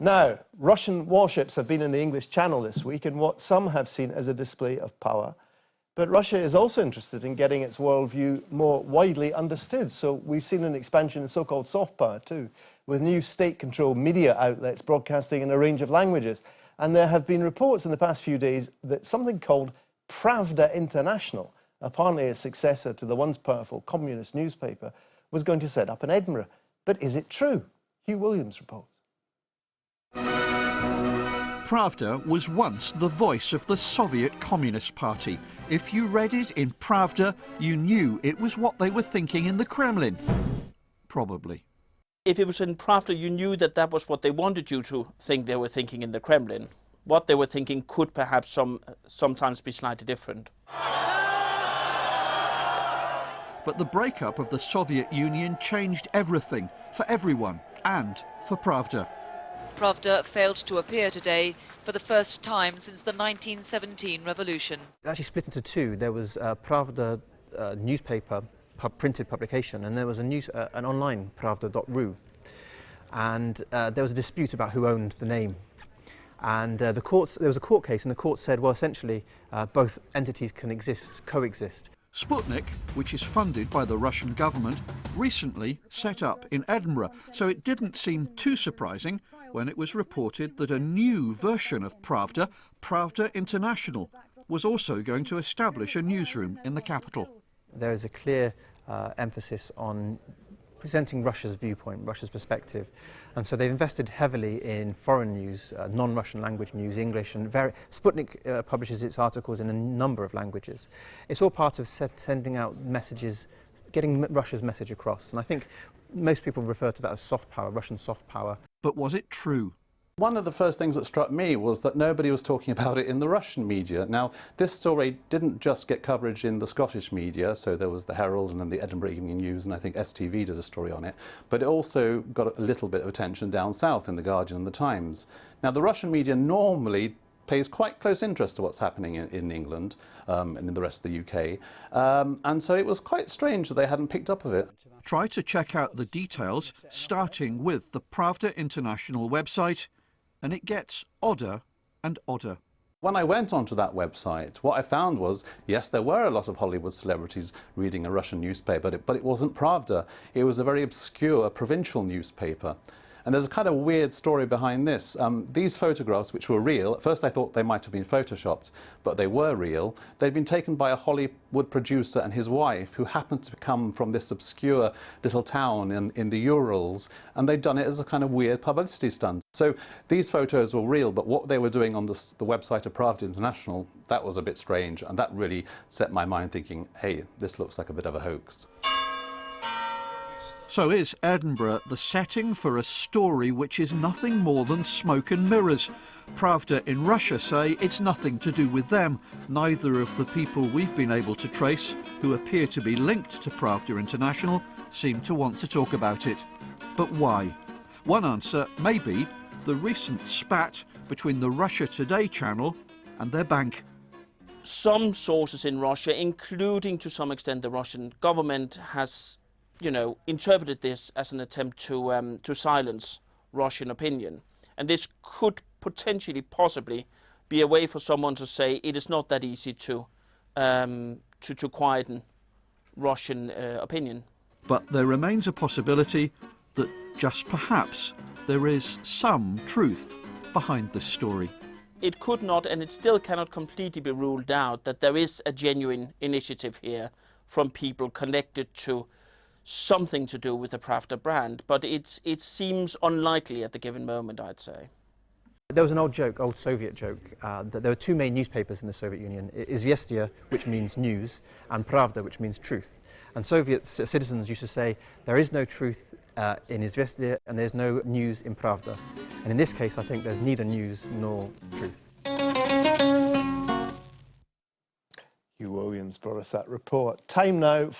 Now, Russian warships have been in the English Channel this week in what some have seen as a display of power. But Russia is also interested in getting its worldview more widely understood. So we've seen an expansion in so-called soft power too, with new state-controlled media outlets broadcasting in a range of languages. And there have been reports in the past few days that something called Pravda International, apparently a successor to the once powerful communist newspaper, was going to set up in Edinburgh. But is it true? Hugh Williams reports. Pravda was once the voice of the Soviet Communist Party. If you read it in Pravda, you knew it was what they were thinking in the Kremlin. Probably. If it was in Pravda, you knew that that was what they wanted you to think they were thinking in the Kremlin. What they were thinking could perhaps sometimes be slightly different. But the breakup of the Soviet Union changed everything, for everyone, and for Pravda. Pravda failed to appear today for the first time since the 1917 revolution. It actually split into two. There was a Pravda newspaper, printed publication, and there was an online Pravda.ru. And there was a dispute about who owned the name. And there was a court case, and the court said, well, essentially, both entities can coexist. Sputnik, which is funded by the Russian government, recently set up in Edinburgh, so it didn't seem too surprising when it was reported that a new version of Pravda, Pravda International, was also going to establish a newsroom in the capital. There is a clear emphasis on presenting Russia's viewpoint, Russia's perspective, and so they've invested heavily in foreign news, non-Russian language news, English, and Sputnik publishes its articles in a number of languages. It's all part of sending out messages, getting Russia's message across, and I think most people refer to that as soft power, Russian soft power. But was it true? One of the first things that struck me was that nobody was talking about it in the Russian media. Now, this story didn't just get coverage in the Scottish media, so there was the Herald and then the Edinburgh Evening News, and I think STV did a story on it, but it also got a little bit of attention down south in the Guardian and the Times. Now, the Russian media normally pays quite close interest to what's happening in England and in the rest of the UK, and so it was quite strange that they hadn't picked up of it. Try to check out the details, starting with the Pravda International website, and it gets odder and odder. When I went onto that website, what I found was, yes, there were a lot of Hollywood celebrities reading a Russian newspaper, but it wasn't Pravda. It was a very obscure provincial newspaper. And there's a kind of weird story behind this. These photographs, which were real, at first I thought they might have been photoshopped, but they were real. They'd been taken by a Hollywood producer and his wife, who happened to come from this obscure little town in the Urals, and they'd done it as a kind of weird publicity stunt. So these photos were real, but what they were doing on the website of Pravda International, that was a bit strange, and that really set my mind thinking, hey, this looks like a bit of a hoax. So is Edinburgh the setting for a story which is nothing more than smoke and mirrors? Pravda in Russia say it's nothing to do with them. Neither of the people we've been able to trace, who appear to be linked to Pravda International, seem to want to talk about it. But why? One answer may be the recent spat between the Russia Today channel and their bank. Some sources in Russia, including to some extent the Russian government, has interpreted this as an attempt to silence Russian opinion. And this could potentially, possibly, be a way for someone to say it is not that easy to quieten Russian opinion. But there remains a possibility that just perhaps there is some truth behind this story. It could not, and it still cannot completely be ruled out, that there is a genuine initiative here from people connected to something to do with the Pravda brand, but it seems unlikely at the given moment, I'd say. There was an old Soviet joke, that there were two main newspapers in the Soviet Union, Izvestia, which means news, and Pravda, which means truth. And Soviet citizens used to say, there is no truth in Izvestia and there's no news in Pravda. And in this case, I think there's neither news nor truth. Hugh Williams brought us that report. Time now